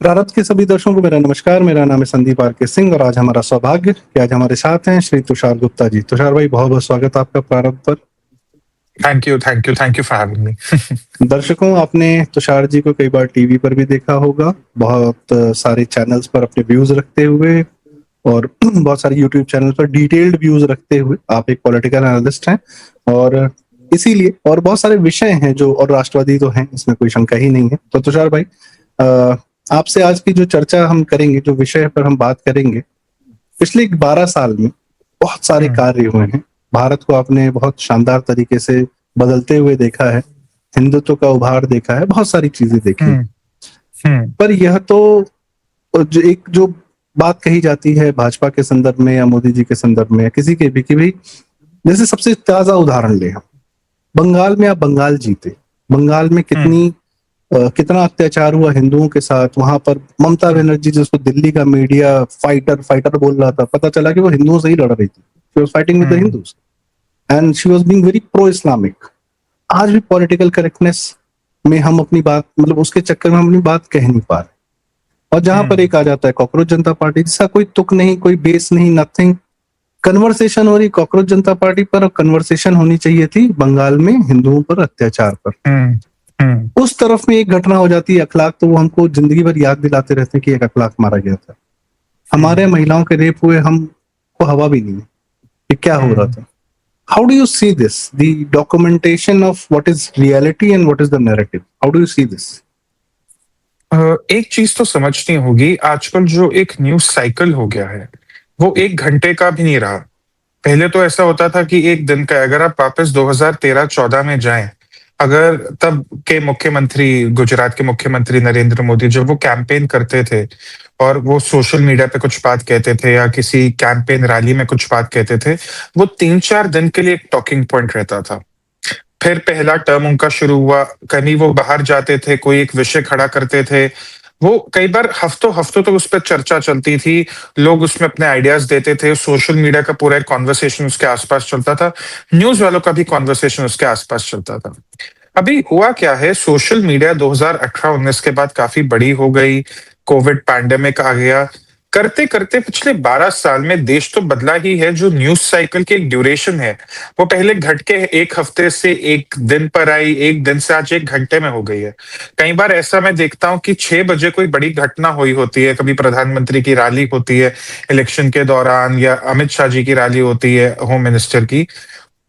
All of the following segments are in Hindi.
प्रारब्ध के सभी दर्शकों को मेरा नमस्कार। मेरा नाम है संदीप आर के सिंह और आज हमारा सौभाग्य कि आज हमारे साथ हैं श्री तुषार गुप्ता जी। तुषार भाई, बहुत बहुत स्वागत है आपका प्रारब्ध पर। Thank you for having me. दर्शकों, आपने तुषार जी को कई बार टीवी पर भी देखा होगा, बहुत सारे चैनल्स पर अपने व्यूज रखते हुए और बहुत सारे यूट्यूब चैनल पर डिटेल्ड व्यूज रखते हुए। आप एक पॉलिटिकल एनालिस्ट हैं और इसीलिए और बहुत सारे विषय हैं जो, और राष्ट्रवादी तो हैं, इसमें कोई शंका ही नहीं है। तो तुषार भाई, आपसे आज की जो चर्चा हम करेंगे, जो विषय पर हम बात करेंगे, पिछले 12 साल में बहुत सारे कार्य हुए हैं। भारत को आपने बहुत शानदार तरीके से बदलते हुए देखा है, हिंदुत्व का उभार देखा है, बहुत सारी चीजें देखी। पर यह तो जो बात कही जाती है भाजपा के संदर्भ में या मोदी जी के संदर्भ में या किसी के भी, कि भाई जैसे सबसे ताजा उदाहरण ले हम, बंगाल में आप बंगाल जीते, बंगाल में कितना अत्याचार हुआ हिंदुओं के साथ। वहां पर ममता बनर्जी, जिसको दिल्ली का मीडिया फाइटर फाइटर बोल रहा था, पता चला कि वो हिंदुओं से ही लड़ रही थी। She was fighting with the Hindus and she was being very pro Islamic. आज भी पॉलिटिकल करेक्टनेस में हम अपनी बात, मतलब उसके चक्कर में हम अपनी बात कह नहीं पा रहे। और जहां पर एक आ जाता है कॉकरोच जनता पार्टी, जिसका कोई तुक नहीं, कोई बेस नहीं, नथिंग। कन्वर्सेशन हो रही कॉकरोच जनता पार्टी पर, और कन्वर्सेशन होनी चाहिए थी बंगाल में हिंदुओं पर अत्याचार पर। उस तरफ में एक घटना हो जाती है अखलाक, तो वो हमको जिंदगी भर याद दिलाते रहते हैं कि एक अखलाक मारा गया था। हमारे महिलाओं के रेप हुए, हमको हवा भी नहीं कि क्या हो रहा था। How do you see this, the documentation of what is reality and what is the narrative? How do you see this? एक चीज तो समझनी होगी, आजकल जो एक न्यूज साइकिल हो गया है वो 1 घंटे का भी नहीं रहा। पहले तो ऐसा होता था कि एक दिन का, अगर आप वापस 2013-14 में जाएं, अगर तब के मुख्यमंत्री, गुजरात के मुख्यमंत्री नरेंद्र मोदी, जब वो कैंपेन करते थे और वो सोशल मीडिया पे कुछ बात कहते थे या किसी कैंपेन रैली में कुछ बात कहते थे, वो 3-4 दिन के लिए एक टॉकिंग पॉइंट रहता था। फिर पहला टर्म उनका शुरू हुआ, कहीं वो बाहर जाते थे, कोई एक विषय खड़ा करते थे, वो कई बार हफ्तों हफ्तों तक उस पर चर्चा चलती थी, लोग उसमें अपने आइडियाज देते थे, सोशल मीडिया का पूरा एक कॉन्वर्सेशन उसके आसपास चलता था, न्यूज वालों का भी कॉन्वर्सेशन उसके आसपास चलता था। अभी हुआ क्या है, सोशल मीडिया 2018-19 के बाद काफी बड़ी हो गई, कोविड पैंडेमिक आ गया, करते करते पिछले 12 साल में देश तो बदला ही है। जो न्यूज साइकिल की एक ड्यूरेशन है, वो पहले घट के 1 हफ्ते से 1 दिन पर आई, 1 दिन से आज 1 घंटे में हो गई है। कई बार ऐसा मैं देखता हूँ कि 6 बजे कोई बड़ी घटना हुई होती है, कभी प्रधानमंत्री की रैली होती है इलेक्शन के दौरान, या अमित शाह जी की रैली होती है, होम मिनिस्टर की,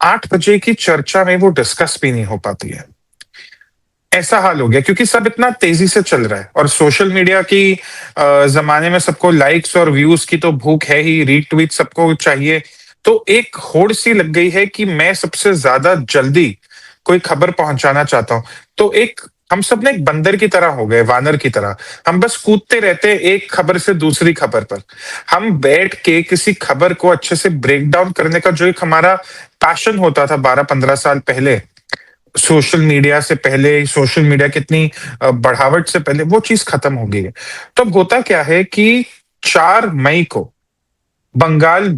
8 बजे की चर्चा में वो डिस्कस भी नहीं हो पाती है। ऐसा हाल हो गया क्योंकि सब इतना तेजी से चल रहा है और सोशल मीडिया की जमाने में सबको लाइक्स और व्यूज की तो भूख है ही, रीट्वीट सबको चाहिए। तो एक होड़ सी लग गई है कि मैं सबसे ज्यादा जल्दी कोई खबर पहुंचाना चाहता हूं। तो एक हम सब ना एक बंदर की तरह हो गए, वानर की तरह, हम बस कूदते रहते हैं एक खबर से दूसरी खबर पर। हम बैठ के किसी खबर को अच्छे से ब्रेक डाउन करने का जो एक हमारा पैशन होता था 12-15 साल पहले, सोशल मीडिया से पहले, सोशल मीडिया कितनी बढ़ावट से पहले, वो चीज खत्म हो गई है। तो अब होता क्या है कि 4 मई को बंगाल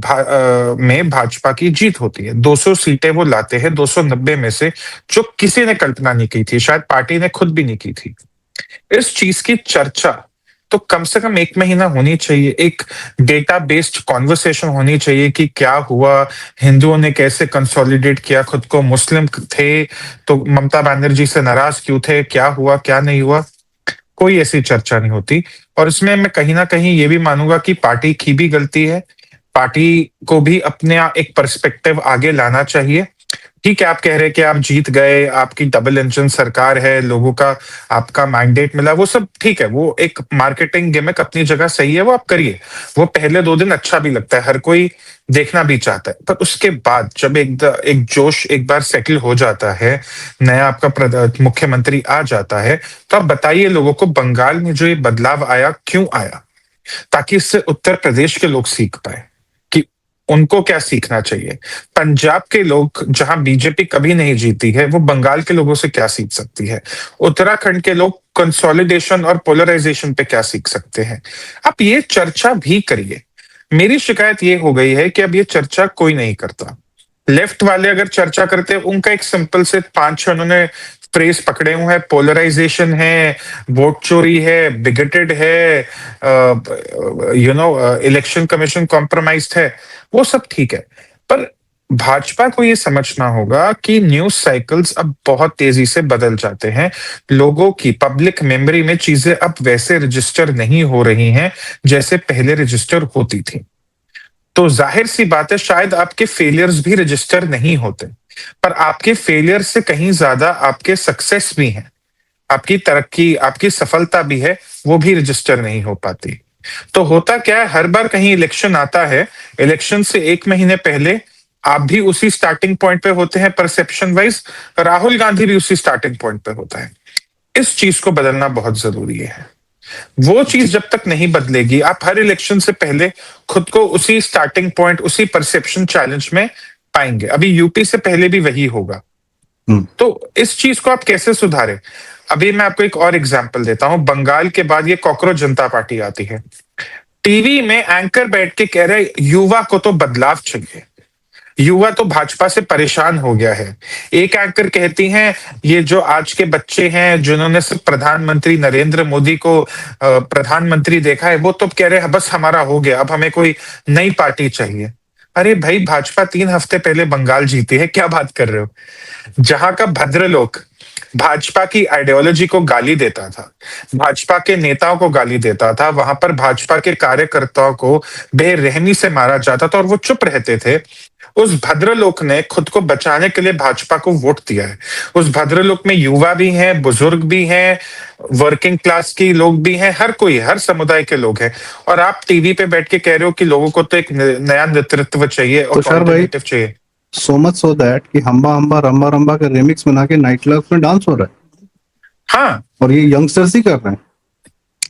में भाजपा की जीत होती है, 200 सीटें वो लाते हैं 290 में से, जो किसी ने कल्पना नहीं की थी, शायद पार्टी ने खुद भी नहीं की थी। इस चीज की चर्चा तो कम से कम 1 महीना होनी चाहिए, एक डेटा बेस्ड कॉन्वर्सेशन होनी चाहिए कि क्या हुआ, हिंदुओं ने कैसे कंसोलिडेट किया खुद को, मुस्लिम थे तो ममता बनर्जी से नाराज क्यों थे, क्या हुआ क्या नहीं हुआ, कोई ऐसी चर्चा नहीं होती। और इसमें मैं कहीं ना कहीं ये भी मानूंगा कि पार्टी की भी गलती है, पार्टी को भी अपने एक पर्सपेक्टिव आगे लाना चाहिए। ठीक है, आप कह रहे हैं कि आप जीत गए, आपकी डबल इंजन सरकार है, लोगों का आपका मैंडेट मिला, वो सब ठीक है, वो एक मार्केटिंग गिमिक अपनी जगह सही है, वो आप करिए। वो पहले 2 दिन अच्छा भी लगता है, हर कोई देखना भी चाहता है, पर उसके बाद जब एक जोश एक बार सेटल हो जाता है, नया आपका मुख्यमंत्री आ जाता है, तो आप बताइए लोगों को बंगाल में जो ये बदलाव आया क्यों आया, ताकि इससे उत्तर प्रदेश के लोग सीख पाए कि उनको क्या सीखना चाहिए। पंजाब के लोग, जहां बीजेपी कभी नहीं जीती है, वो बंगाल के लोगों से क्या सीख सकती है। उत्तराखंड के लोग कंसोलिडेशन और पोलराइजेशन पे क्या सीख सकते हैं। आप ये चर्चा भी करिए। मेरी शिकायत ये हो गई है कि अब ये चर्चा कोई नहीं करता। लेफ्ट वाले अगर चर्चा करते हैं, उनका एक सिंपल से 5-6 उन्होंने फ्रेज पकड़े हुए हैं, पोलराइजेशन है, वोट चोरी है, बिगटेड है, इलेक्शन कमीशन कॉम्प्रोमाइज्ड है, वो सब ठीक है। पर भाजपा को ये समझना होगा कि न्यूज साइकिल्स अब बहुत तेजी से बदल जाते हैं। लोगों की पब्लिक मेमोरी में चीजें अब वैसे रजिस्टर नहीं हो रही हैं जैसे पहले रजिस्टर होती थी। तो जाहिर सी बात है, शायद आपके फेलियर्स भी रजिस्टर नहीं होते, पर आपके फेलियर से कहीं ज्यादा आपके सक्सेस भी हैं, आपकी तरक्की, आपकी सफलता भी है, वो भी रजिस्टर नहीं हो पाती। तो होता क्या है, हर बार कहीं इलेक्शन आता है, इलेक्शन से एक महीने पहले आप भी उसी स्टार्टिंग पॉइंट पे होते हैं परसेप्शन वाइज, राहुल गांधी भी उसी स्टार्टिंग पॉइंट पे होता है। इस चीज को बदलना बहुत जरूरी है। वो चीज जब तक नहीं बदलेगी, आप हर इलेक्शन से पहले खुद को उसी स्टार्टिंग पॉइंट, उसी परसेप्शन चैलेंज में पाएंगे। अभी यूपी से पहले भी वही होगा। तो इस चीज को आप कैसे सुधारें? अभी मैं आपको एक और एग्जांपल देता हूं। बंगाल के बाद ये कॉकरोच जनता पार्टी आती है। टीवी में एंकर बैठ के कह रहे युवा को तो बदलाव चाहिए, युवा तो भाजपा से परेशान हो गया है। एक एंकर कहती हैं ये जो आज के बच्चे हैं जिन्होंने सिर्फ प्रधानमंत्री नरेंद्र मोदी को प्रधानमंत्री देखा है, वो तो कह रहे हैं बस हमारा हो गया, अब हमें कोई नई पार्टी चाहिए। अरे भाई, भाजपा 3 हफ्ते पहले बंगाल जीती है, क्या बात कर रहे हो? जहां का भद्रलोक भाजपा की आइडियोलॉजी को गाली देता था, भाजपा के नेताओं को गाली देता था, वहां पर भाजपा के कार्यकर्ताओं को बेरहमी से मारा जाता था और वो चुप रहते थे। उस भद्रलोक ने खुद को बचाने के लिए भाजपा को वोट दिया है। उस भद्रलोक में युवा भी हैं, बुजुर्ग भी हैं, वर्किंग क्लास के लोग भी हैं, हर कोई, हर समुदाय के लोग हैं। और आप टीवी पे बैठ के कह रहे हो कि लोगों को तो एक नया नेतृत्व चाहिए और तुषार भाई, अल्टरनेटिव चाहिए। सो मच सो दैट कि हम्बा हम्बा रंबा रंबा का रिमिक्स बना के नाइट क्लब में डांस हो रहा है। हाँ, और ये यंगस्टर्स ही कर रहे हैं।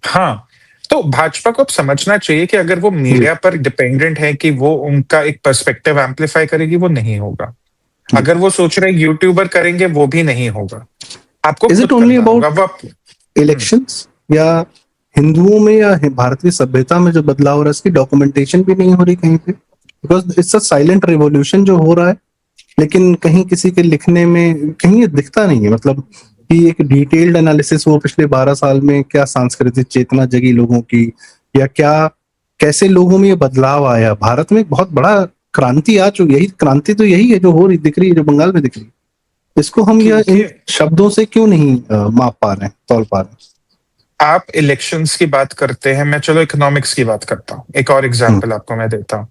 हाँ। तो भाजपा को अब समझना चाहिए कि अगर वो मीडिया पर डिपेंडेंट है कि वो उनका एक पर्सपेक्टिव एम्पलीफाई करेगी, वो नहीं होगा। अगर वो सोच रहे यूट्यूबर करेंगे, वो भी नहीं होगा। आपको इज खुद इट ओनली करना होगा। अबाउट इलेक्शंस, या हिंदुओं में या भारतीय सभ्यता में जो बदलाव हो रहा है इसकी डॉक्यूमेंटेशन भी नहीं हो रही कहीं पे? Because it's a silent revolution जो हो रहा है, लेकिन कहीं किसी के लिखने में कहीं ये दिखता नहीं है। मतलब कि एक डिटेल्ड एनालिसिस वो पिछले 12 साल में क्या सांस्कृतिक चेतना जगी लोगों की, या क्या कैसे लोगों में ये बदलाव आया। भारत में एक बहुत बड़ा क्रांति आ चुकी है। यही क्रांति तो यही है जो हो रही दिख रही है, जो बंगाल में दिख रही है। इसको हम यह इन शब्दों से क्यों नहीं माप पा रहे हैं, तौल पा रहे हैं? आप इलेक्शंस की बात करते हैं, मैं चलो इकोनॉमिक्स की बात करता हूँ। एक और एग्जांपल आपको मैं देता हूँ।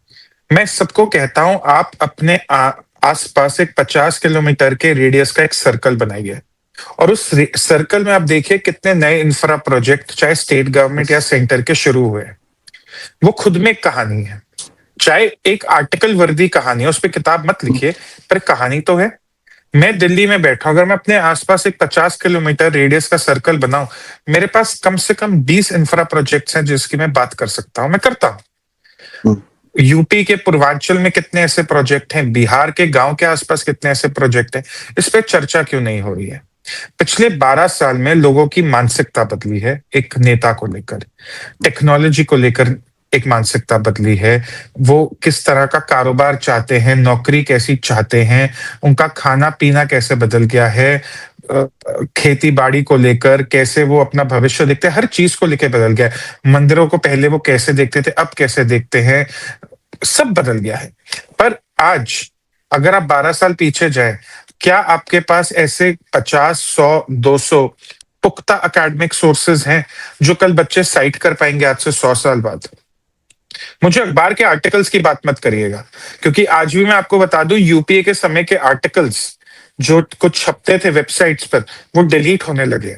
मैं सबको कहता हूँ आप अपने आसपास एक 50 किलोमीटर के रेडियस का एक सर्कल बनाइए, और उस सर्कल में आप देखिए कितने नए इंफ्रा प्रोजेक्ट चाहे स्टेट गवर्नमेंट या सेंटर के शुरू हुए। वो खुद में एक कहानी है, चाहे एक आर्टिकल वर्दी कहानी है, उस पर किताब मत लिखिए, पर कहानी तो है। मैं दिल्ली में बैठा हूं, अगर मैं अपने आसपास एक 50 किलोमीटर रेडियस का सर्कल बनाऊं, मेरे पास कम से कम 20 इंफ्रा प्रोजेक्ट्स हैं जिसकी मैं बात कर सकता हूं, मैं करता हूं। यूपी के पूर्वांचल में कितने ऐसे प्रोजेक्ट हैं, बिहार के गांव के आसपास कितने ऐसे प्रोजेक्ट हैं, इस पे चर्चा क्यों नहीं हो रही है? पिछले 12 साल में लोगों की मानसिकता बदली है, एक नेता को लेकर, टेक्नोलॉजी को लेकर एक मानसिकता बदली है। वो किस तरह का कारोबार चाहते हैं, नौकरी कैसी चाहते हैं, उनका खाना पीना कैसे बदल गया है, खेती बाड़ी को लेकर कैसे वो अपना भविष्य देखते हैं, हर चीज को लेकर बदल गया है। मंदिरों को पहले वो कैसे देखते थे, अब कैसे देखते हैं, सब बदल गया है। पर आज अगर आप 12 साल पीछे जाए, क्या आपके पास ऐसे 50, 100, 200 पुख्ता एकेडमिक सोर्सेज हैं जो कल बच्चे साइट कर पाएंगे आज से 100 साल बाद? मुझे अखबार के आर्टिकल्स की बात मत करिएगा, क्योंकि आज भी मैं आपको बता दूं, यूपीए के समय के आर्टिकल्स जो कुछ छपते थे वेबसाइट्स पर, वो डिलीट होने लगे।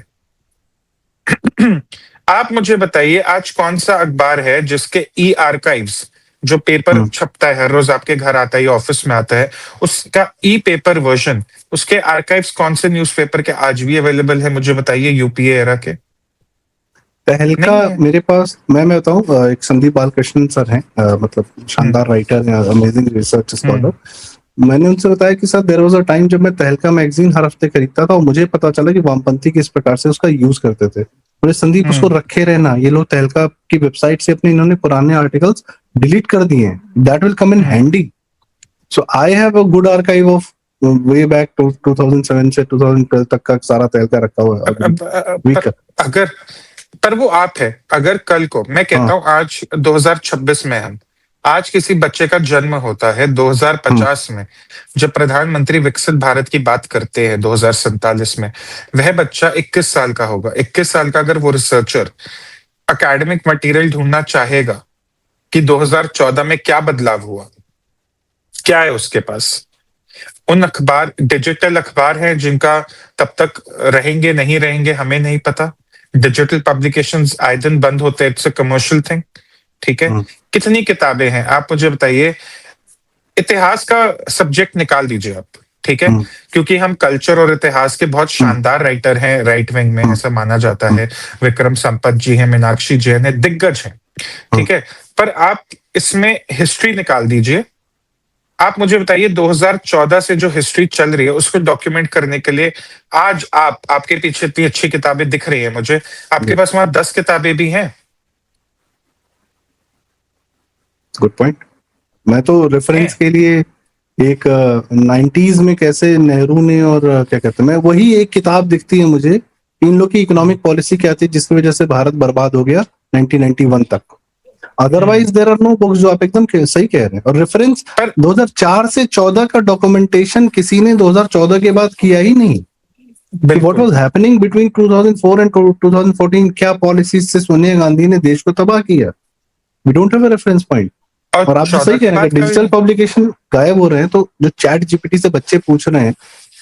आप मुझे बताइए आज कौन सा अखबार है जिसके ई आर्काइव्स, जो पेपर छपता है हर रोज आपके घर आता है, ऑफिस में आता है, उसका ई पेपर वर्जन, उसके आर्काइव्स कौन से न्यूज़पेपर के आज भी अवेलेबल है? मुझे बताइए यूपीए एरा के। तहलका मेरे पास, मैं बताऊं, एक संदीप बालकृष्णन सर हैं, मतलब शानदार राइटर हैं, अमेजिंग रिसर्च स्कॉलर। मैंने उनसे बताया कि sir there was a time जब मैं तहलका मैगजीन हर हफ्ते खरीदता था और मुझे पता चला कि वामपंथी किस प्रकार से उसका यूज करते थे। बोले संदीप उसको रखे रहना, ये लोग तहलका की वेबसाइट से अपने इन्होंने पुराने आर्टिकल्स डिलीट कर दिए हैं, that will come in handy. So I have a good archive of way back to 2007 से 2012 तक का सारा तेल का रखा हुआ है अभी वीक। अगर पर वो आप है, अगर कल को मैं कहता हूँ आज 2026 में हम आज किसी बच्चे का जन्म होता है 2050 में, जब प्रधानमंत्री विकसित भारत की बात करते हैं 2047 में, वह बच्चा 21 साल का होगा। 21 साल का अगर वो रिसर्चर एकेडमिक मटेरियल ढूंढना चाहेगा कि 2014 में क्या बदलाव हुआ, क्या है उसके पास, उन अखबार डिजिटल अखबार हैं जिनका तब तक रहेंगे नहीं रहेंगे हमें नहीं पता। डिजिटल पब्लिकेशंस आए दिन बंद होते हैं, इट्स अ कमर्शियल थिंग, ठीक है। कितनी किताबें हैं आप मुझे बताइए। इतिहास का सब्जेक्ट निकाल दीजिए आप, ठीक है, क्योंकि हम कल्चर और इतिहास के बहुत शानदार राइटर हैं, राइट विंग में ऐसा माना जाता है। विक्रम संपत जी हैं, मीनाक्षी जैन है, दिग्गज हैं, ठीक है। पर आप इसमें हिस्ट्री निकाल दीजिए। आप मुझे बताइए 2014 से जो हिस्ट्री चल रही है उसको डॉक्यूमेंट करने के लिए आज आपके पीछे इतनी अच्छी किताबें दिख रही है मुझे, आपके पास वहां 10 किताबें भी हैं। Good point. मैं तो रेफरेंस के लिए एक 90s में कैसे नेहरू ने और क्या कहते हैं, मैं वही एक किताब दिखती है मुझे, इन लोग की इकोनॉमिक पॉलिसी क्या थी जिसकी वजह से भारत बर्बाद हो गया 1991 तक। Otherwise there are no books, जो आप एकदम सही कह रहे हैं। और रेफरेंस 2004 से 14 का डॉक्यूमेंटेशन किसी ने 2014 के बाद किया ही नहीं। What was happening between 2004 and 2014, क्या पॉलिसीज से सोनिया गांधी ने देश को तबाह किया। We don't have a reference point. और आप सही कह रहे हैं, डिजिटल पब्लिकेशन गायब हो रहे हैं तो जो चैट जीपीटी से बच्चे पूछ रहे हैं,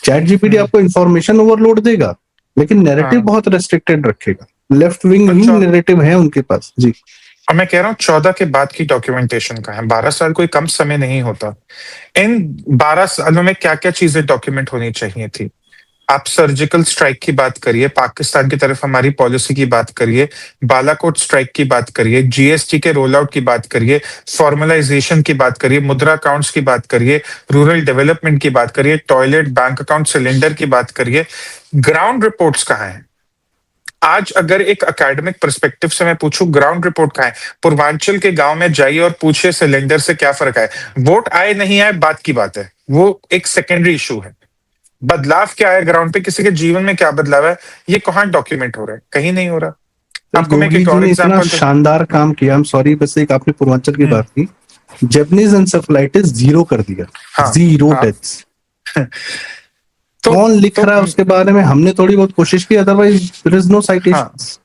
चैट जीपीटी आपको इंफॉर्मेशन ओवरलोड देगा लेकिन नैरेटिव बहुत रेस्ट्रिक्टेड रखेगा। लेफ्ट विंग ही नैरेटिव है उनके पास जी। और मैं कह रहा हूँ 14 के बाद की डॉक्यूमेंटेशन का है। 12 साल कोई कम समय नहीं होता। इन 12 सालों में क्या क्या चीजें डॉक्यूमेंट होनी चाहिए थी। आप सर्जिकल स्ट्राइक की बात करिए, पाकिस्तान की तरफ हमारी पॉलिसी की बात करिए, बालाकोट स्ट्राइक की बात करिए, जीएसटी के रोल आउट की बात करिए, फॉर्मलाइजेशन की बात करिए, मुद्रा अकाउंट्स की बात करिए, रूरल डेवलपमेंट की बात करिए, टॉयलेट, बैंक अकाउंट, सिलेंडर की बात करिए। ग्राउंड रिपोर्ट्स कहाँ हैं? आज अगर एक एकेडमिक पर्सपेक्टिव से मैं पूछूं ग्राउंड रिपोर्ट कहाँ है? पूर्वांचल के गांव में जाइए और पूछिए सिलेंडर से क्या फर्क है। वोट आए नहीं आए बात की बात है, वो एक सेकेंडरी इशू है। बदलाव क्या है ग्राउंड पे, किसी के जीवन में क्या बदलाव है, ये कहाँ डॉक्यूमेंट हो रहा है? कहीं नहीं हो रहा। आपको मैं एक और एग्जांपल, शानदार काम किया। हम सॉरी, बस एक आपने पूर्वांचल की बात की, जैपनीज एन्सेफेलाइटिस 0 कर दिया। हाँ, 0 डेथ्स। तो कौन लिख रहा है उसके बारे में? हमने थोड़ी बहुत कोशिश की, otherwise there is no citations.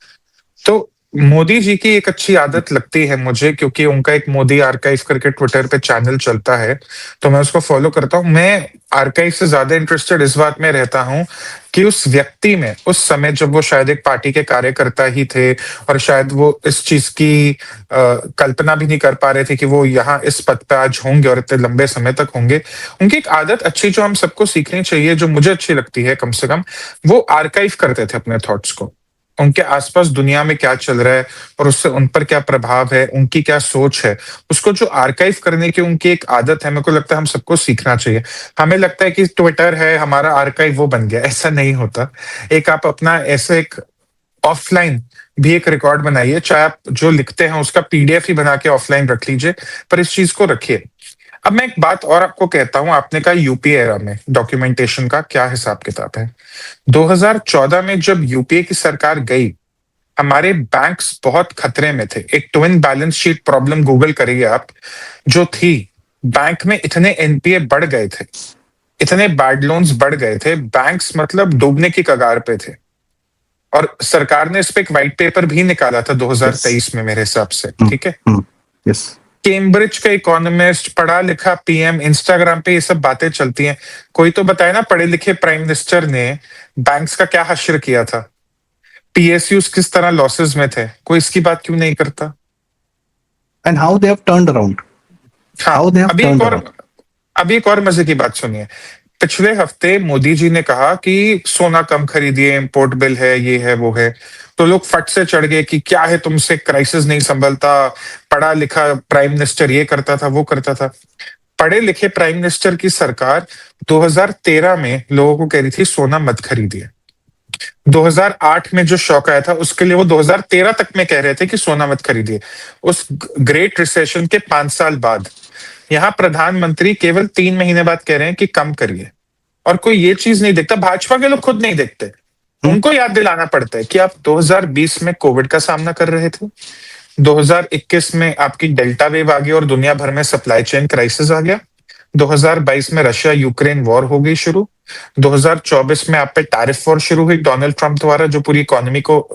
तो मोदी जी की एक अच्छी आदत लगती है मुझे, क्योंकि उनका एक मोदी आर्काइव करके ट्विटर पे चैनल चलता है, तो मैं उसको फॉलो करता हूँ। मैं आर्काइव से ज्यादा इंटरेस्टेड इस बात में रहता हूँ कि उस व्यक्ति में, उस समय जब वो शायद एक पार्टी के कार्यकर्ता ही थे और शायद वो इस चीज की कल्पना भी नहीं कर पा रहे थे कि वो यहाँ इस पद पे आज होंगे और इतने लंबे समय तक होंगे। उनकी एक आदत अच्छी जो हम सबको सीखनी चाहिए, जो मुझे अच्छी लगती है कम से कम, वो आर्काइव करते थे अपने थॉट्स को। उनके आसपास दुनिया में क्या चल रहा है और उससे उन पर क्या प्रभाव है, उनकी क्या सोच है, उसको जो आर्काइव करने की उनकी एक आदत है, मेरे को लगता है हम सबको सीखना चाहिए। हमें लगता है कि ट्विटर है हमारा आर्काइव, वो बन गया, ऐसा नहीं होता। एक आप अपना ऐसे एक ऑफलाइन भी एक रिकॉर्ड बनाइए, चाहे आप जो लिखते हैं उसका पीडीएफ ही बना के ऑफलाइन रख लीजिए, पर इस चीज को रखिए। अब मैं एक बात और आपको कहता हूं, आपने कहा यूपीए एरा में डॉक्यूमेंटेशन का क्या हिसाब किताब है। 2014 में जब यूपीए की सरकार गई, हमारे बैंक्स बहुत खतरे में थे। एक twin balance sheet problem Google करिए आप, जो थी, बैंक में इतने एनपीए बढ़ गए थे, इतने बैड लोन्स बढ़ गए थे, बैंक्स मतलब डूबने की कगार पे थे। और सरकार ने इस पे एक व्हाइट पेपर भी निकाला था 2023 में मेरे हिसाब से, ठीक है। यस। कैम्ब्रिज का इकोनॉमिस्ट, पढ़ा लिखा पीएम, इंस्टाग्राम पे ये सब बातें चलती हैं। कोई तो बताए ना, पढ़े लिखे प्राइम मिनिस्टर ने बैंक्स का क्या हश्र किया था, पीएसयूज किस तरह लॉसेस में थे, कोई इसकी बात क्यों नहीं करता? And how they have turned around. How they have turned around. अभी एक और मजे की बात सुनिए। पिछले हफ्ते मोदी जी ने कहा कि सोना कम खरीदिए, इंपोर्ट बिल है, ये है वो है, तो लोग फट से चढ़ गए कि क्या है तुमसे, क्राइसिस नहीं संभलता, पढ़ा लिखा प्राइम मिनिस्टर ये करता था वो करता था। पढ़े लिखे प्राइम मिनिस्टर की सरकार 2013 में लोगों को कह रही थी सोना मत खरीदिए। 2008 में जो शौक आया था उसके लिए वो 2013 तक में कह रहे थे कि सोना मत खरीदिए। उस ग्रेट रिसेशन के 5 साल बाद यहाँ प्रधानमंत्री केवल 3 महीने बाद कह रहे हैं कि कम करिए। और कोई ये चीज नहीं देखता, भाजपा के लोग खुद नहीं देखते, उनको याद दिलाना पड़ता है कि आप 2020 में कोविड का सामना कर रहे थे, 2021 में आपकी डेल्टा वेव आ गई और दुनिया भर में सप्लाई चेन क्राइसिस आ गया, 2022 में रशिया यूक्रेन वॉर हो गई शुरू, 2024 में आप पे टैरिफ वॉर शुरू हुई डोनाल्ड ट्रंप द्वारा, जो पूरी इकोनॉमी को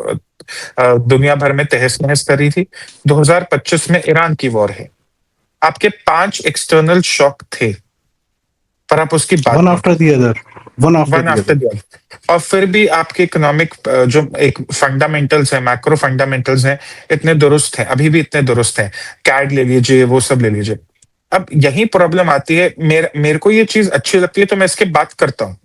दुनिया भर में तहस नहस कर रही थी, 2025 में ईरान की वॉर है। आपके 5 एक्सटर्नल शॉक थे, पर आप उसकी बात वन नहीं after the other, one after one the after other. The other, और फिर भी आपके इकोनॉमिक जो एक फंडामेंटल्स है, मैक्रो फंडामेंटल्स हैं, इतने दुरुस्त हैं, अभी भी इतने दुरुस्त हैं। कैड ले लीजिए, वो सब ले लीजिए। अब यही प्रॉब्लम आती है, मेरे को ये चीज अच्छी लगती है तो मैं इसके बात करता हूँ,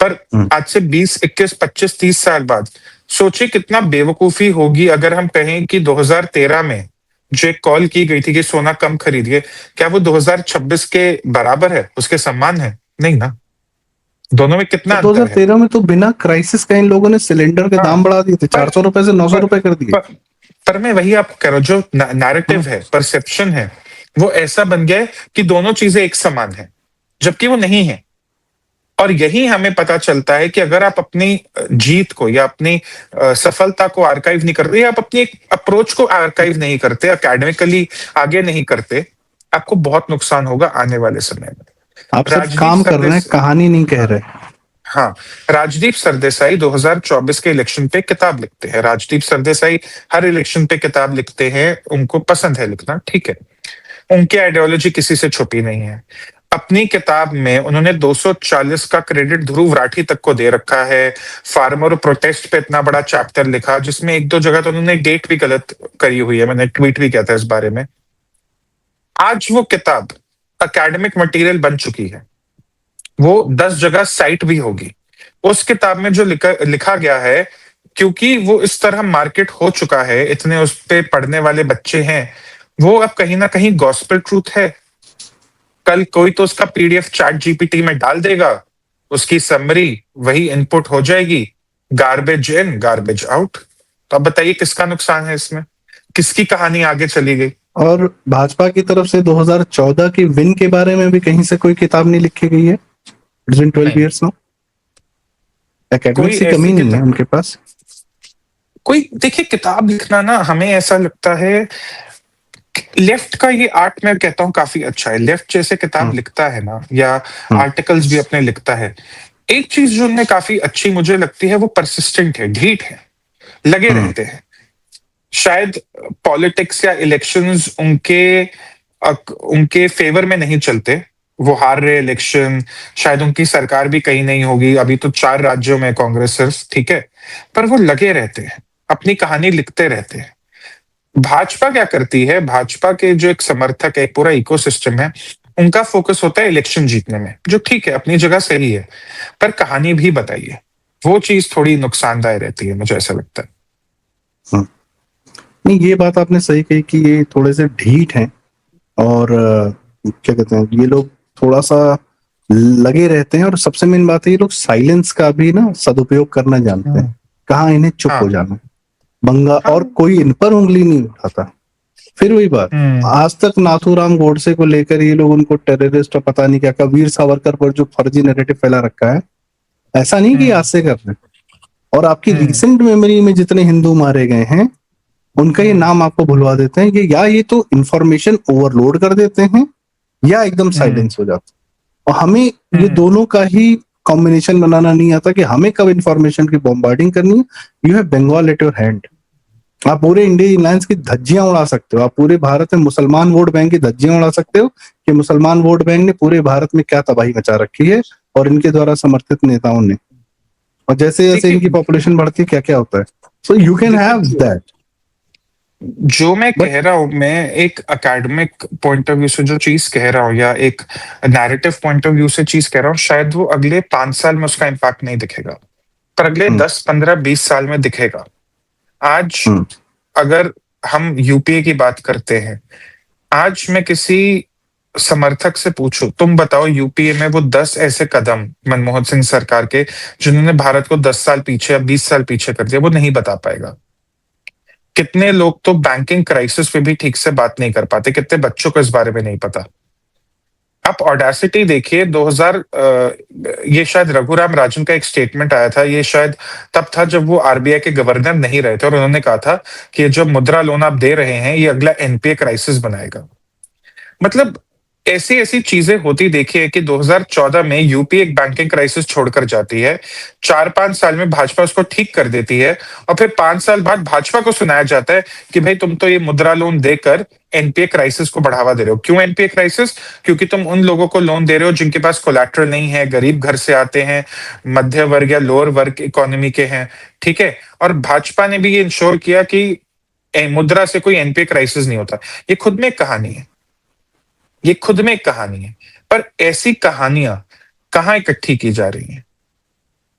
पर आज से 20, 21, 25, 30 साल बाद सोचिए कितना बेवकूफी होगी अगर हम कहें कि 2013 में जो एक कॉल की गई थी कि सोना कम खरीदिए, क्या वो 2026 के बराबर है, उसके समान है? नहीं ना, दोनों में कितना और अंतर है। 2013 में तो बिना क्राइसिस का इन लोगों ने सिलेंडर के हाँ, दाम बढ़ा दिए थे, पर 400 रुपए से 900 पर, रुपए कर दिए। पर मैं वही आप कह रहा हूं, जो नैरेटिव है, परसेप्शन है, वो ऐसा बन गया है कि दोनों चीजें एक समान है, जबकि वो नहीं है। और यही हमें पता चलता है कि अगर आप अपनी जीत को या अपनी सफलता को आर्काइव नहीं करते, या आप अपनी एक अप्रोच को आर्काइव नहीं करते, एकेडमिकली आगे नहीं करते, आपको बहुत नुकसान होगा आने वाले समय में। आप सिर्फ राजदीप काम कर रहे हैं, सरदेसाई, कहानी नहीं कह रहे। हाँ, राजदीप सरदेसाई 2024 के इलेक्शन पे किताब लिखते हैं। राजदीप सरदेसाई हर इलेक्शन पे किताब लिखते हैं, उनको पसंद है लिखना, ठीक है, उनकी आइडियोलॉजी किसी से छुपी नहीं है। अपनी किताब में उन्होंने 240 का क्रेडिट ध्रुव राठी तक को दे रखा है। फार्मर प्रोटेस्ट पे इतना बड़ा चैप्टर लिखा, जिसमें एक दो जगह तो उन्होंने डेट भी गलत करी हुई है, मैंने ट्वीट भी किया था इस बारे में। आज वो किताब एकेडमिक मटेरियल बन चुकी है, वो 10 जगह साइट भी होगी। उस किताब में जो लिखा गया है, क्योंकि वो इस तरह मार्केट हो चुका है, इतने उस पे पढ़ने वाले बच्चे हैं, वो अब कहीं ना कहीं गॉस्पेल ट्रूथ है। कल कोई तो उसका पीडीएफ चैट जीपीटी में डाल देगा, उसकी समरी वही इनपुट हो जाएगी, गार्बेज इन गार्बेज आउट। तो अब बताइए किसका नुकसान है इसमें, किसकी कहानी आगे चली गई? और भाजपा की तरफ से 2014 की विन के बारे में भी कहीं से कोई किताब नहीं लिखी गई है। इट्स बीन 12 नहीं, इयर्स नाउ। एकेडमिक कोई की ऐसी कमी नहीं है किताब, उनके पास। कोई देखिए किताब लिखना ना, हमें ऐसा लगता है लेफ्ट का ये आर्ट मैं कहता हूँ काफी अच्छा है। लेफ्ट जैसे किताब लिखता है ना, या आर्टिकल्स भी अपने लिखता है, एक चीज जो उनमें काफी अच्छी मुझे लगती है, वो परसिस्टेंट है, ढीठ है, लगे रहते हैं। शायद पॉलिटिक्स या इलेक्शंस उनके फेवर में नहीं चलते, वो हार रहे इलेक्शन, शायद उनकी सरकार भी कहीं नहीं होगी, अभी तो 4 राज्यों में कांग्रेस सिर्फ, ठीक है, पर वो लगे रहते हैं, अपनी कहानी लिखते रहते हैं। भाजपा क्या करती है, भाजपा के जो एक समर्थक है, एक पूरा इकोसिस्टम है, उनका फोकस होता है इलेक्शन जीतने में, जो ठीक है, अपनी जगह सही है, पर कहानी भी बताइए, वो चीज थोड़ी नुकसानदायक रहती है, मुझे ऐसा लगता है। नहीं, ये बात आपने सही कही कि ये थोड़े से ढीठ हैं, और क्या कहते हैं, ये लोग थोड़ा सा लगे रहते हैं, और सबसे मेन बात है ये लोग साइलेंस का भी ना सदुपयोग करना जानते हैं, कहाँ इन्हें चुप हो जाना बंगा, और कोई इन पर उंगली नहीं उठाता। फिर वही बात, आज तक नाथूराम गोडसे को लेकर ये लोग उनको टेररिस्ट और पता नहीं क्या क्या, वीर सावरकर पर जो फर्जी नैरेटिव फैला रखा है, ऐसा नहीं कि आज से कर रहे। और आपकी रिसेंट मेमोरी में जितने हिंदू मारे गए हैं, उनका ये नाम आपको भुलवा देते हैं कि या ये तो इंफॉर्मेशन ओवरलोड कर देते हैं, या एकदम साइलेंस हो जाते हैं। और हमें ये दोनों का ही कॉम्बिनेशन बनाना नहीं आता कि हमें कब इंफॉर्मेशन की बॉम्बार्डिंग करनी है। You have Bengal at your hand. आप पूरे इंडियन लाइंस की धज्जियां उड़ा सकते हो, आप पूरे भारत में मुसलमान वोट बैंक की धज्जियां उड़ा सकते हो कि मुसलमान वोट बैंक ने पूरे भारत में क्या तबाही मचा रखी है, और इनके द्वारा समर्थित नेताओं ने, और जैसे जैसे इनकी पॉपुलेशन बढ़ती है क्या क्या होता है। So you can have that. जो मैं कह रहा हूं, मैं एक एकेडमिक पॉइंट ऑफ व्यू से जो चीज कह रहा हूं, या एक नैरेटिव पॉइंट ऑफ व्यू से चीज कह रहा हूं, शायद वो अगले 5 साल में उसका इम्पैक्ट नहीं दिखेगा, पर अगले 10, 15, 20 साल में दिखेगा। आज अगर हम यूपीए की बात करते हैं, आज मैं किसी समर्थक से पूछूं, तुम बताओ यूपीए में वो 10 ऐसे कदम मनमोहन सिंह सरकार के जिन्होंने भारत को 10 साल पीछे या 20 साल पीछे कर दिया, वो नहीं बता पाएगा। कितने लोग तो बैंकिंग क्राइसिस पे भी ठीक से बात नहीं कर पाते, कितने बच्चों को इस बारे में नहीं पता। आप ऑडेसिटी देखिए 2000 ये शायद रघुराम राजन का एक स्टेटमेंट आया था, ये शायद तब था जब वो आरबीआई के गवर्नर नहीं रहे थे, और उन्होंने कहा था कि जो मुद्रा लोन आप दे रहे हैं ये अगला एनपीए क्राइसिस बनाएगा। मतलब ऐसी ऐसी चीजें होती देखी है कि 2014 में यूपी एक बैंकिंग क्राइसिस छोड़कर जाती है, 4-5 साल में भाजपा उसको ठीक कर देती है, और फिर 5 साल बाद भाजपा को सुनाया जाता है कि भाई तुम तो ये मुद्रा लोन देकर एनपीए क्राइसिस को बढ़ावा दे रहे हो। क्यों एनपीए क्राइसिस? क्योंकि तुम उन लोगों को लोन दे रहे हो जिनके पास कोलैटरल नहीं है, गरीब घर से आते हैं, मध्य वर्ग या लोअर वर्ग इकोनॉमी के हैं, ठीक है। और भाजपा ने भी ये इंश्योर किया कि मुद्रा से कोई एनपीए क्राइसिस नहीं होता। ये खुद में एक कहानी है, ये खुद में एक कहानी है। पर ऐसी कहानियां कहाँ इकट्ठी की जा रही हैं?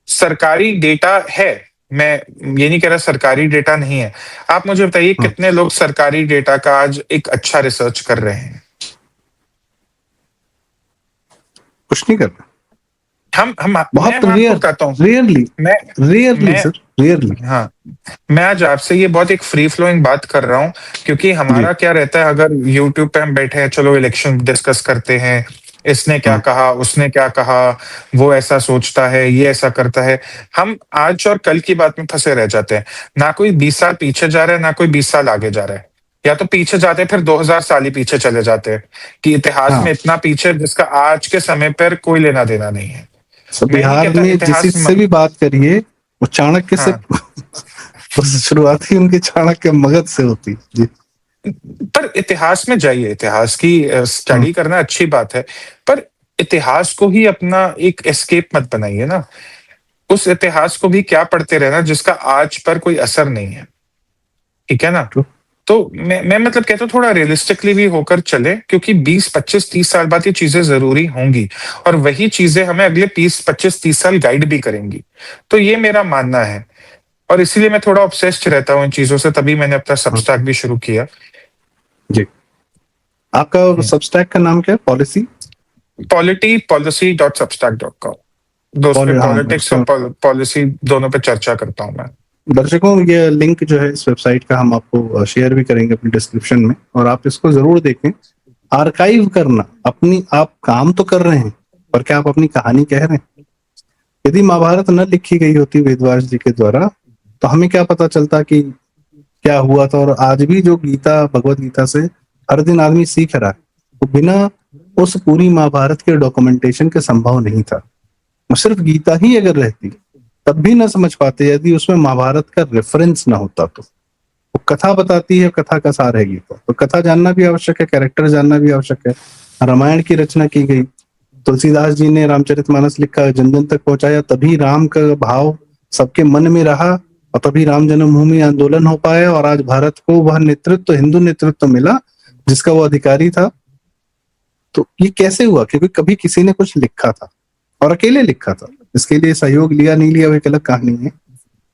सरकारी डेटा है, मैं ये नहीं कह रहा सरकारी डेटा नहीं है। आप मुझे बताइए हाँ, कितने लोग सरकारी डेटा का आज एक अच्छा रिसर्च कर रहे हैं? कुछ नहीं कर रहा। मैं बहुत आपको रेयर, बताता हूँ। रेयरली, मैं रेयरली मैं सर, रेयरली। हाँ, मैं आज आपसे ये बहुत एक फ्री फ्लोइंग बात कर रहा हूँ, क्योंकि जी। हमारा क्या रहता है, अगर यूट्यूब पे हम बैठे हैं, चलो इलेक्शन डिस्कस करते हैं, इसने क्या हाँ, कहा, उसने क्या कहा, वो ऐसा सोचता है, ये ऐसा करता है, हम आज और कल की बात में फंसे रह जाते हैं। ना कोई 20 साल पीछे जा रहा है, ना कोई 20 साल आगे जा रहा है। या तो पीछे जाते हैं फिर 2000 साल ही पीछे चले जाते हैं, कि इतिहास हाँ। में इतना पीछे जिसका आज के समय पर कोई लेना देना नहीं है। सर, मैं नहीं बिहार कहता में जिस इतिहास से भी बात करिए, वो चाणक्य से हाँ, बस शुरुआत ही उनकी चाणक्य मगध से होती। जी। पर इतिहास में जाइए, इतिहास की हाँ, स्टडी करना अच्छी बात है, पर इतिहास को ही अपना एक एस्केप मत बनाइए ना। उस इतिहास को भी क्या पढ़ते रहना जिसका आज पर कोई असर नहीं है, ठीक है ना। ट्रू। तो मैं मतलब कहता हूँ थोड़ा रियलिस्टिकली भी होकर चले, क्योंकि 20-25-30 साल बाद ये चीजें जरूरी होंगी, और वही चीजें हमें अगले 20-25-30 साल गाइड भी करेंगी। तो ये मेरा मानना है, और इसीलिए मैं थोड़ा ऑब्सेस्ड रहता हूँ इन चीजों से, तभी मैंने अपना हाँ, सबस्टैक भी शुरू किया। जी। आपका सबस्टैक का नाम क्या है? पॉलिसी? policy.substack.com। दो उस पे हाँ, पॉलिटिक्स और इसका पॉलिसी दोनों पे चर्चा करता हूँ मैं। दर्शकों, ये लिंक जो है इस वेबसाइट का हम आपको शेयर भी करेंगे अपनी डिस्क्रिप्शन में, और आप इसको जरूर देखें। आर्काइव करना, अपनी आप काम तो कर रहे हैं, पर क्या आप अपनी कहानी कह रहे हैं? यदि महाभारत न लिखी गई होती वेदव्यास जी के द्वारा, तो हमें क्या पता चलता कि क्या हुआ था। और आज भी जो गीता, भगवत गीता से हर दिन आदमी सीख रहा है, तो बिना उस पूरी महाभारत के डॉक्यूमेंटेशन के संभव नहीं था। सिर्फ गीता ही अगर रहती, तब भी ना समझ पाते यदि उसमें महाभारत का रेफरेंस ना होता तो। वो कथा बताती है, कथा का सार है गीता, तो कथा जानना भी आवश्यक है, कैरेक्टर जानना भी आवश्यक है। रामायण की रचना की गई, तुलसीदास जी ने रामचरितमानस लिखा, जन जन तक पहुंचाया, तभी राम का भाव सबके मन में रहा, और तभी राम जन्मभूमि आंदोलन हो पाया, और आज भारत को वह नेतृत्व, हिंदू नेतृत्व मिला जिसका वो अधिकारी था। तो ये कैसे हुआ? क्योंकि कभी किसी ने कुछ लिखा था, और अकेले लिखा था। इसके लिए सहयोग लिया नहीं लिया वो एक अलग कहानी है।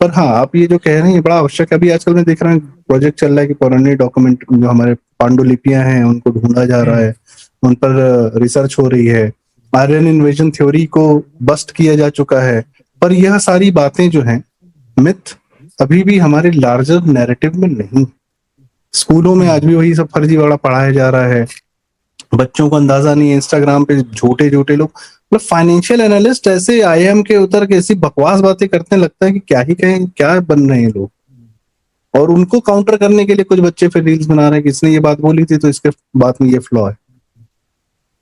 पर हाँ, आप ये जो कह रहे हैं ये बड़ा आवश्यक है। अभी आजकल मैं देख रहा हूँ प्रोजेक्ट चल रहा है कि पुराने डॉक्यूमेंट जो हमारे पांडुलिपियां हैं उनको ढूंढा जा रहा हम्म। है, उन पर रिसर्च हो रही है। आर्यन इन्वेजन थ्योरी को बस्ट किया जा चुका है। पर यह सारी बातें जो हैं, मिथ, अभी भी हमारे लार्जर नैरेटिव में नहीं। स्कूलों में आज हम्म। भी वही सब फर्जीवाड़ा पढ़ाया जा रहा है। बच्चों को अंदाजा नहीं है, इंस्टाग्राम पे झूठे झूठे लोग, मतलब फाइनेंशियल एनालिस्ट ऐसे आईएम के उतर के ऐसी बकवास बातें करते हैं, लगता है कि क्या ही कहें, क्या बन रहे हैं लोग। और उनको काउंटर करने के लिए कुछ बच्चे फिर रील्स बना रहे हैं कि इसने ये बात बोली थी तो इसके बात में ये फ्लॉ है।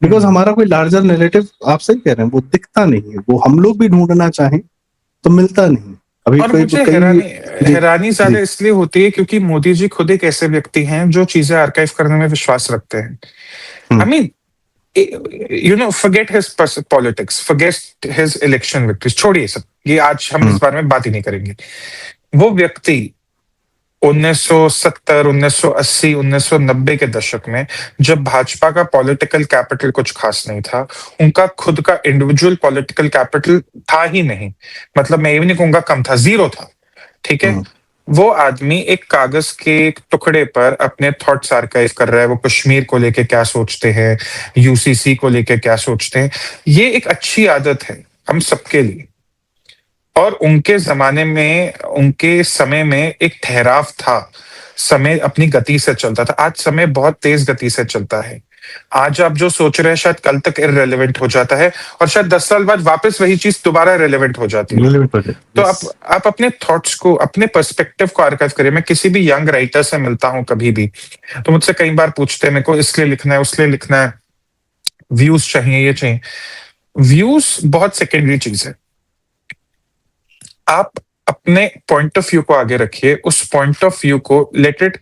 बिकॉज हम्म। हमारा कोई लार्जर नैरेटिव, आप सही कह रहे हैं, वो दिखता नहीं है। वो हम लोग भी ढूंढना चाहें तो मिलता नहीं। अभी और कोई मुझे कई। हैरानी जी। हैरानी जी। ज्यादा इसलिए होती है क्योंकि मोदी जी खुद एक ऐसे व्यक्ति हैं जो चीजें आर्काइव करने में विश्वास रखते हैं। Hmm. I mean, forget his politics, forget his election victories, छोड़िए सब, ये आज हम हम्म। इस बारे में बात ही नहीं करेंगे। वो व्यक्ति 1970, 1980, 1990 के दशक में, जब भाजपा का पॉलिटिकल कैपिटल कुछ खास नहीं था, उनका खुद का इंडिविजुअल पॉलिटिकल कैपिटल था ही नहीं। मतलब मैं ये भी नहीं कहूंगा कम था, जीरो था, ठीक है। हम्म। वो आदमी एक कागज के एक टुकड़े पर अपने थॉट्स आर्काइव कर रहा है। वो कश्मीर को लेके क्या सोचते हैं, यूसीसी को लेके क्या सोचते हैं। ये एक अच्छी आदत है हम सबके लिए, और उनके जमाने में, उनके समय में एक ठहराव था। समय अपनी गति से चलता था, आज समय बहुत तेज गति से चलता है। आज आप जो सोच रहे हैं शायद कल तक इररिलेवेंट हो जाता है, और शायद 10 साल बाद वापस वही चीज दोबारा रिलेवेंट हो जाती है। रिलेवेंट प्रोजेक्ट, तो यस। आप अपने थॉट्स को, अपने पर्सपेक्टिव को आर्काइव करिए। मैं किसी भी यंग राइटर से मिलता हूँ कभी भी, तो मुझसे कई बार पूछते हैं मेरे को इसलिए लिखना है, उसलिए लिखना है, व्यूज चाहिए, ये चाहिए। व्यूज बहुत सेकेंडरी चीज है। आप अपने पॉइंट ऑफ व्यू को आगे रखिए, उस पॉइंट ऑफ व्यू को let it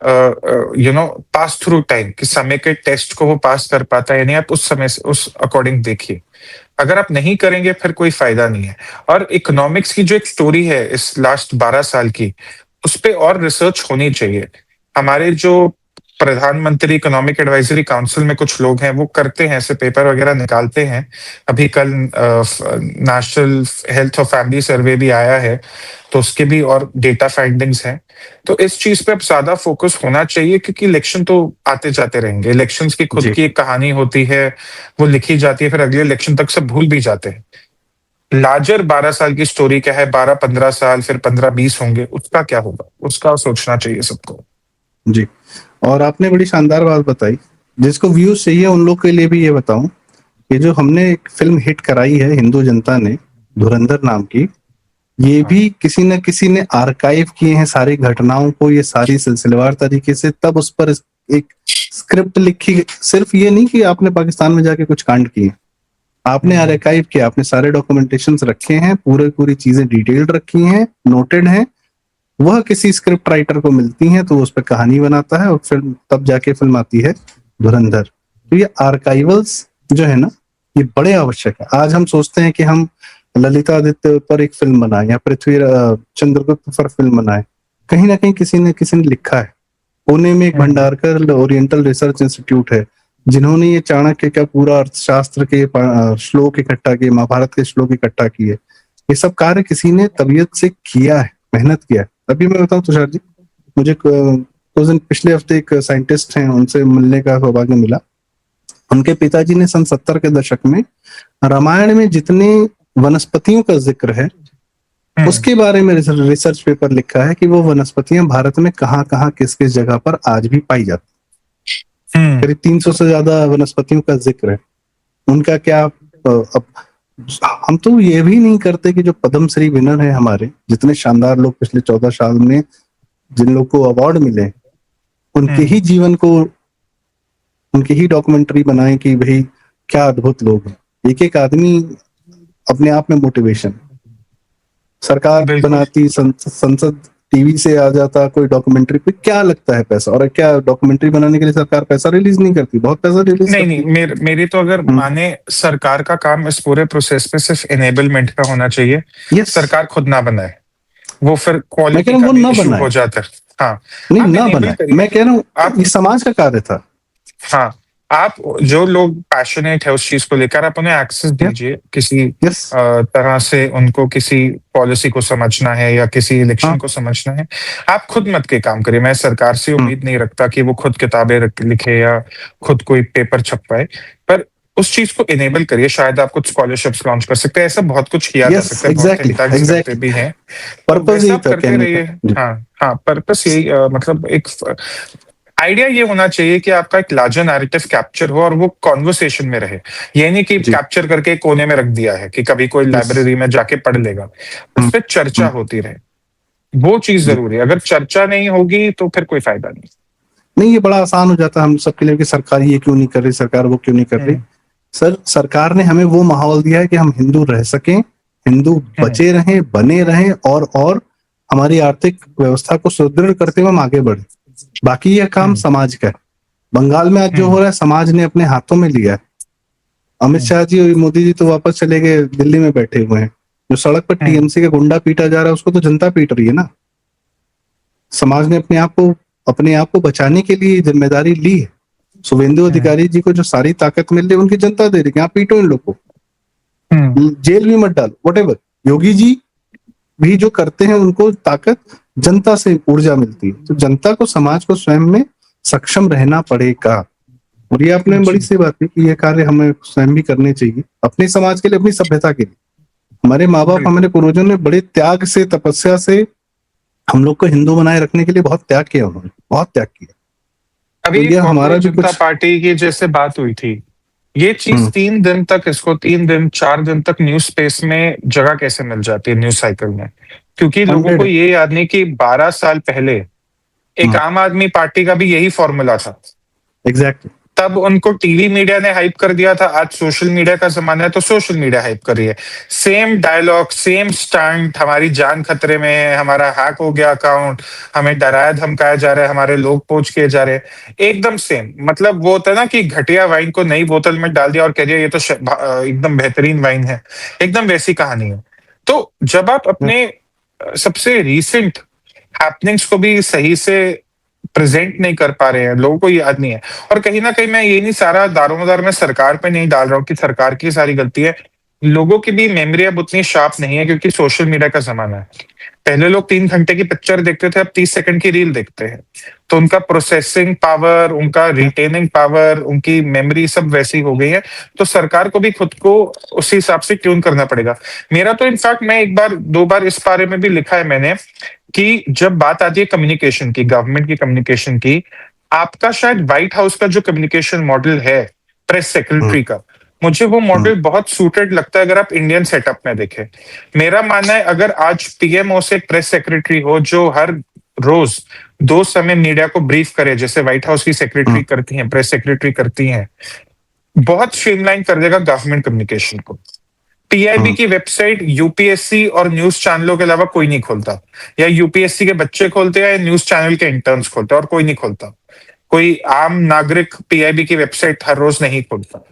pass through time, कि समय के टेस्ट को वो पास कर पाता है या नहीं, आप उस समय से उस अकॉर्डिंग देखिए। अगर आप नहीं करेंगे फिर कोई फायदा नहीं है। और इकोनॉमिक्स की जो एक स्टोरी है इस लास्ट 12 साल की, उस पे और रिसर्च होनी चाहिए। हमारे जो प्रधानमंत्री इकोनॉमिक एडवाइजरी काउंसिल में कुछ लोग हैं, वो करते हैं, ऐसे पेपर वगैरह निकालते हैं। अभी कल नेशनल हेल्थ और फैमिली सर्वे भी आया है, तो उसके भी और डेटा फाइंडिंग्स हैं। तो इस चीज पे अब ज्यादा फोकस होना चाहिए, क्योंकि इलेक्शन तो आते जाते रहेंगे। इलेक्शंस की खुद जी। की एक कहानी होती है, वो लिखी जाती है, फिर अगले इलेक्शन तक सब भूल भी जाते हैं। लार्जर 12 साल की स्टोरी क्या है, 12-15 साल, फिर 15-20 होंगे, उसका क्या होगा, उसका सोचना चाहिए सबको। जी। और आपने बड़ी शानदार बात बताई। जिसको व्यूज चाहिए उन लोग के लिए भी ये बताऊं, ये जो हमने एक फिल्म हिट कराई है हिंदू जनता ने, धुरंधर नाम की, ये हाँ। भी किसी न किसी ने आर्काइव किए हैं सारी घटनाओं को, ये सारी सिलसिलेवार तरीके से, तब उस पर एक स्क्रिप्ट लिखी। सिर्फ ये नहीं कि आपने पाकिस्तान में जाके कुछ कांड किए, आपने आर्काइव किया, आपने सारे डॉक्यूमेंटेशंस रखे हैं, पूरी चीजें डिटेल्ड रखी हैं, नोटेड हैं। वह किसी स्क्रिप्ट राइटर को मिलती हैं तो उस पर कहानी बनाता है, और फिल्म तब जाके फिल्म आती है धुरंधर। तो ये आर्काइवल्स जो है ना, ये बड़े आवश्यक है। आज हम सोचते हैं कि हम ललिता आदित्य पर एक फिल्म बनाए या पृथ्वी चंद्रगुप्त पर फिल्म बनाए, कहीं ना कहीं किसी ने लिखा है। पुणे में एक भंडारकर ओरिएंटल रिसर्च इंस्टीट्यूट है, जिन्होंने ये चाणक्य का पूरा अर्थशास्त्र के श्लोक इकट्ठा किए, महाभारत के श्लोक इकट्ठा किए। ये सब कार्य किसी ने तबीयत से किया है, मेहनत किया है। अभी मैं बताऊं तुषार जी, मुझे कुछ दिन पिछले हफ्ते एक साइंटिस्ट हैं, उनसे मिलने का सौभाग्य मिला। उनके पिताजी ने सन 70 के दशक में रामायण में जितने वनस्पतियों का जिक्र है, उसके बारे में रिसर्च पेपर लिखा है कि वो वनस्पतियां भारत में कहाँ कहाँ किस किस जगह पर आज भी पाई जाती हैं। करीब 300 से ज्यादा वनस्पतियों का जिक्र है। उनका क्या अब हम तो ये भी नहीं करते कि जो पद्मश्री विनर है हमारे, जितने शानदार लोग पिछले 14 साल में जिन लोग को अवार्ड मिले, उनके ही जीवन को, उनकी ही डॉक्यूमेंट्री बनाए कि भाई क्या अद्भुत लोग हैं। एक एक आदमी अपने आप में मोटिवेशन। सरकार बनाती, संसद टीवी से आ जाता कोई डॉक्यूमेंट्री पे, क्या लगता है पैसा? और क्या डॉक्यूमेंट्री बनाने के लिए सरकार पैसा रिलीज नहीं करती? बहुत पैसा रिलीज नहीं करती नहीं, मेरी तो अगर माने, सरकार का काम इस पूरे प्रोसेस पे सिर्फ एनेबलमेंट का होना चाहिए। Yes. सरकार खुद ना बनाए, वो फिर मैं कह क्वालिटी रहा हूँ का वो भी ना इशू बनाए, हो जाता है। हाँ, नहीं आप ना enable बनाए, करिए। मैं कह रहा हूँ आप ये समाज का कार्य था। हाँ, आप जो लोग पैशनेट है उस चीज को लेकर, आप उन्हें एक्सेस दीजिए। किसी यस। तरह से उनको किसी पॉलिसी को समझना है या किसी इलेक्शन हाँ। को समझना है, आप खुद मत के काम करिए। मैं सरकार से उम्मीद नहीं रखता कि वो खुद किताबें लिखे या खुद कोई पेपर छपवाए, पर उस चीज को इनेबल करिए। शायद आप कुछ स्कॉलरशिप्स लॉन्च कर सकते हैं, ऐसा बहुत कुछ किया जा यस, सकता है, बहुत एग्जैक्टली थिंक टैंक्स करते एग्जैक्टली। भी हैं। तो पर्पस वैसा यही आप था करते कहने का रहिए। जी। हाँ हाँ, पर्पस यही मतलब एक आइडिया ये होना चाहिए कि आपका एक लार्जर नैरेटिव कैप्चर हो और वो कॉन्वर्सेशन में रहे। ये नहीं कि जी। कैप्चर करके एक कोने में रख दिया है कि कभी कोई यस। लाइब्रेरी में जाके पढ़ लेगा। उस पर चर्चा होती रहे, वो चीज जी। जरूरी है। अगर चर्चा नहीं होगी तो फिर कोई फायदा नहीं। नहीं, ये बड़ा आसान हो जाता है हम सबके लिए कि सरकार ये क्यों नहीं कर रही, सरकार वो क्यों नहीं कर रही। हम्म, सर, सरकार ने हमें वो माहौल दिया है कि हम हिंदू रह सकें, हिंदू हम्म, बचे रहें, बने रहें, और हमारी आर्थिक व्यवस्था को सुदृढ़ करते हुए हम आगे बढ़े। बाकी यह काम हम्म, समाज का है। बंगाल में आज जो हो हम्म, रहा है, समाज ने अपने हाथों में लिया है। अमित हम्म, शाह जी और मोदी जी तो वापस चले गए, दिल्ली में बैठे हुए हैं। जो सड़क पर हम्म, टीएमसी का गुंडा पीटा जा रहा है, उसको तो जनता पीट रही है ना। समाज ने अपने आप को बचाने के लिए जिम्मेदारी ली है। शुभेंदु हम्म, अधिकारी जी को जो सारी ताकत मिल रही है, उनकी जनता दे रही है कि आप पीटो इन लोग को, हम्म, जेल भी मत डालो, वट। योगी जी भी जो करते हैं, उनको ताकत जनता से ऊर्जा मिलती है। तो जनता को, समाज को स्वयं में सक्षम रहना पड़ेगा। और ये आपने बड़ी जी, सी बात है कि ये कार्य हमें स्वयं भी करने चाहिए, अपने समाज के लिए, अपनी सभ्यता के लिए। हमारे माँ बाप, बिल्कुल। हमारे पूर्वजों ने बड़े त्याग से, तपस्या से हम लोग को हिंदू बनाए रखने के लिए बहुत त्याग किया, उन्होंने बहुत त्याग किया। अभी यह हमारा कॉकरोच भी जनता कुछ पार्टी की जैसे बात हुई थी, ये चीज हम्म 3 दिन तक, इसको 3 दिन 4 दिन तक न्यूज स्पेस में जगह कैसे मिल जाती है न्यूज साइकिल में? क्योंकि लोगों को 100 ये याद नहीं कि 12 साल पहले एक हम्म आम आदमी पार्टी का भी यही फॉर्मूला था। एग्जैक्टली तब उनको टीवी मीडिया ने हाइप कर दिया था, आज सोशल मीडिया का जमाना है तो सोशल मीडिया हाइप कर रही है। सेम डायलॉग, सेम स्टंट, हमारी जान खतरे में है, हमारा हैक हो गया अकाउंट, हमें डराया धमकाया जा रहा है, हमारे लोग पोच किए जा रहे हैं, एकदम सेम। मतलब वो होता है ना कि घटिया वाइन को नई बोतल में डाल दिया और कह दिया ये तो एकदम बेहतरीन वाइन है, एकदम वैसी कहानी है। तो जब आप अपने सबसे रीसेंट हैपनिंग्स को भी सही से प्रेजेंट नहीं कर पा रहे हैं, लोगों को याद नहीं है। और कहीं ना कहीं मैं ये नहीं सारा दारोमदार मैं सरकार पे नहीं डाल रहा हूँ कि सरकार की सारी गलती है, लोगों की भी मेमोरी अब उतनी शार्प नहीं है क्योंकि सोशल मीडिया का जमाना है। पहले लोग 3 घंटे की पिक्चर देखते थे, अब 30 सेकंड की रील देखते हैं। तो उनका प्रोसेसिंग पावर, उनका रिटेनिंग पावर, उनकी मेमोरी सब वैसी हो गई है। तो सरकार को भी खुद को उसी हिसाब से ट्यून करना पड़ेगा। मेरा तो इनफैक्ट, मैं एक बार 2 बार इस बारे में भी लिखा है मैंने कि जब बात आती है कम्युनिकेशन की, गवर्नमेंट की कम्युनिकेशन की, आपका शायद व्हाइट हाउस का जो कम्युनिकेशन मॉडल है प्रेस सेक्रेटरी का, मुझे वो हम्म मॉडल बहुत सूटेड लगता है अगर आप इंडियन सेटअप में देखें। मेरा मानना है अगर आज पीएमओ से एक प्रेस सेक्रेटरी हो जो हर रोज 2 समय मीडिया को ब्रीफ करे, जैसे व्हाइट हाउस की सेक्रेटरी हम्म करती हैं, प्रेस सेक्रेटरी करती हैं, बहुत स्ट्रीमलाइन कर देगा गवर्नमेंट कम्युनिकेशन को। पीआईबी हम्म की वेबसाइट यूपीएससी और न्यूज चैनलों के अलावा कोई नहीं खोलता, या यूपीएससी के बच्चे खोलते हैं या न्यूज चैनल के इंटर्न्स खोलते हैं, और कोई नहीं खोलता। कोई आम नागरिक पीआईबी की वेबसाइट हर रोज नहीं खोलता।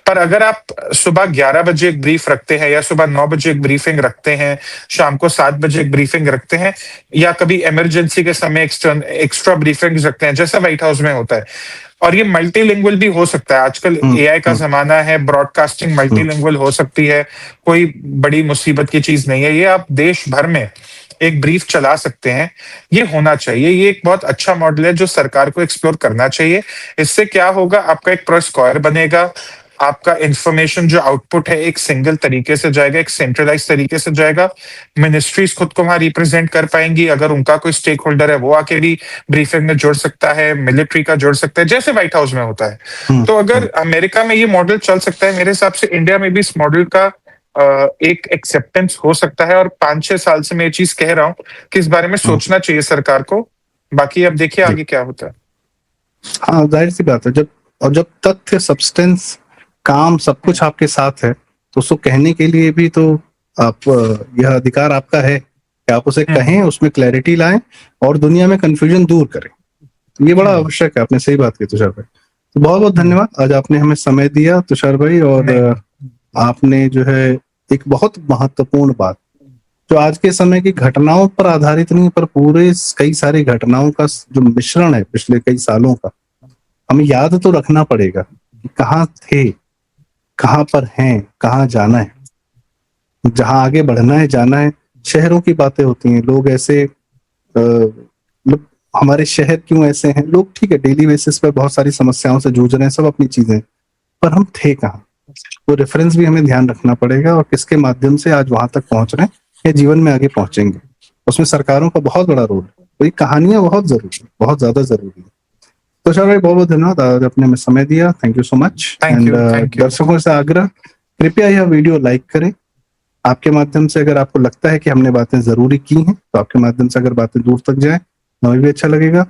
पर अगर आप सुबह 11 बजे एक ब्रीफ रखते हैं, या सुबह 9 बजे एक ब्रीफिंग रखते हैं, शाम को 7 बजे एक ब्रीफिंग रखते हैं, या कभी इमरजेंसी के समय एक्स्ट्रा ब्रीफिंग रखते हैं जैसा व्हाइट हाउस में होता है, और ये मल्टीलिंगुअल भी हो सकता है, आजकल हम्म एआई का हम्म जमाना है, ब्रॉडकास्टिंग हम्म मल्टीलिंगुअल हो सकती है, कोई बड़ी मुसीबत की चीज नहीं है, ये आप देश भर में एक ब्रीफ चला सकते हैं। ये होना चाहिए, ये एक बहुत अच्छा मॉडल है जो सरकार को एक्सप्लोर करना चाहिए। इससे क्या होगा, आपका एक प्रेस स्क्वायर बनेगा, आपका इंफॉर्मेशन जो आउटपुट है एक सिंगल तरीके से जाएगा, एक सेंट्रलाइज तरीके से जाएगा। मिनिस्ट्रीज खुद को वहां रिप्रेजेंट कर पाएंगी, अगर उनका कोई स्टेक होल्डर है वो आके भी ब्रीफिंग में जुड़ सकता है, मिलिट्री का जुड़ सकता है, जैसे व्हाइट हाउस में होता है। तो अगर अमेरिका में ये मॉडल चल सकता है, मेरे हिसाब से इंडिया में भी इस मॉडल का एक एक्सेप्टेंस हो सकता है। और 5-6 साल से मैं ये चीज कह रहा हूँ कि इस बारे में हम्म सोचना चाहिए सरकार को। बाकी अब देखिए जी आगे क्या होता है। हाँ, जाहिर सी बात है। जब तथ्य, सब्सटेंस, काम सब कुछ आपके साथ है, तो उसको कहने के लिए भी तो आप यह अधिकार आपका है कि आप उसे हम्म कहें, उसमें क्लैरिटी लाएं और दुनिया में कंफ्यूजन दूर करें। तो ये बड़ा हम्म आवश्यक है। आपने सही बात की तुषार भाई। तो बहुत बहुत हम्म। धन्यवाद, आज आपने हमें समय दिया तुषार भाई। और नहीं। आपने जो है एक बहुत महत्वपूर्ण बात, जो आज के समय की घटनाओं पर आधारित नहीं, पर पूरे कई सारी घटनाओं का जो मिश्रण है पिछले कई सालों का, हमें याद तो रखना पड़ेगा कि कहाँ थे, कहाँ पर हैं, कहाँ जाना है, जहां आगे बढ़ना है, जाना है। शहरों की बातें होती हैं, लोग ऐसे मतलब हमारे शहर क्यों ऐसे हैं, लोग ठीक है डेली बेसिस पे बहुत सारी समस्याओं से जूझ रहे हैं, सब अपनी चीजें, पर हम थे कहाँ, वो रेफरेंस भी हमें ध्यान रखना पड़ेगा। और किसके माध्यम से आज वहां तक पहुंच रहे हैं या जीवन में आगे पहुंचेंगे, उसमें सरकारों का बहुत बड़ा रोल है। तो ये कहानियां बहुत जरूरी है, बहुत ज्यादा जरूरी है। तो चलो भाई, बहुत बहुत धन्यवाद, आज आपने हमें समय दिया। Thank you so much. Thank and you, thank you. दर्शकों से आग्रह, कृपया यह वीडियो लाइक करें। आपके माध्यम से अगर आपको लगता है कि हमने बातें जरूरी की हैं, तो आपके माध्यम से अगर बातें दूर तक जाए, हमें भी अच्छा लगेगा।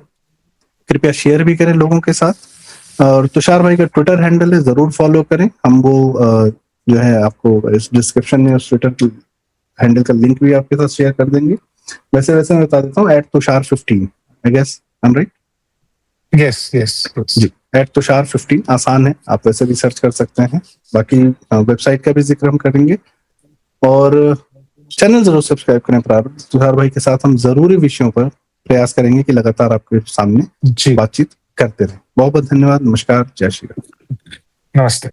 कृपया शेयर भी करें लोगों के साथ। और तुषार भाई का ट्विटर हैंडल है, जरूर फॉलो करें। हम वो जो है आपको इस डिस्क्रिप्शन में उस ट्विटर हैंडल का लिंक भी आपके साथ शेयर कर देंगे। वैसे वैसे मैं बता देता हूँ, @तुषार15, I guess I am right. Yes yes yes. जी, @तुषार15 आसान है, आप वैसे भी सर्च कर सकते हैं। बाकी वेबसाइट का भी जिक्र हम करेंगे, और चैनल जरूर सब्सक्राइब करें। प्रारंभ तुषार भाई के साथ हम जरूरी विषयों पर प्रयास करेंगे कि लगातार आपके सामने जी, बातचीत करते रहें। बहुत बहुत धन्यवाद, नमस्कार, जय श्री राम। नमस्ते।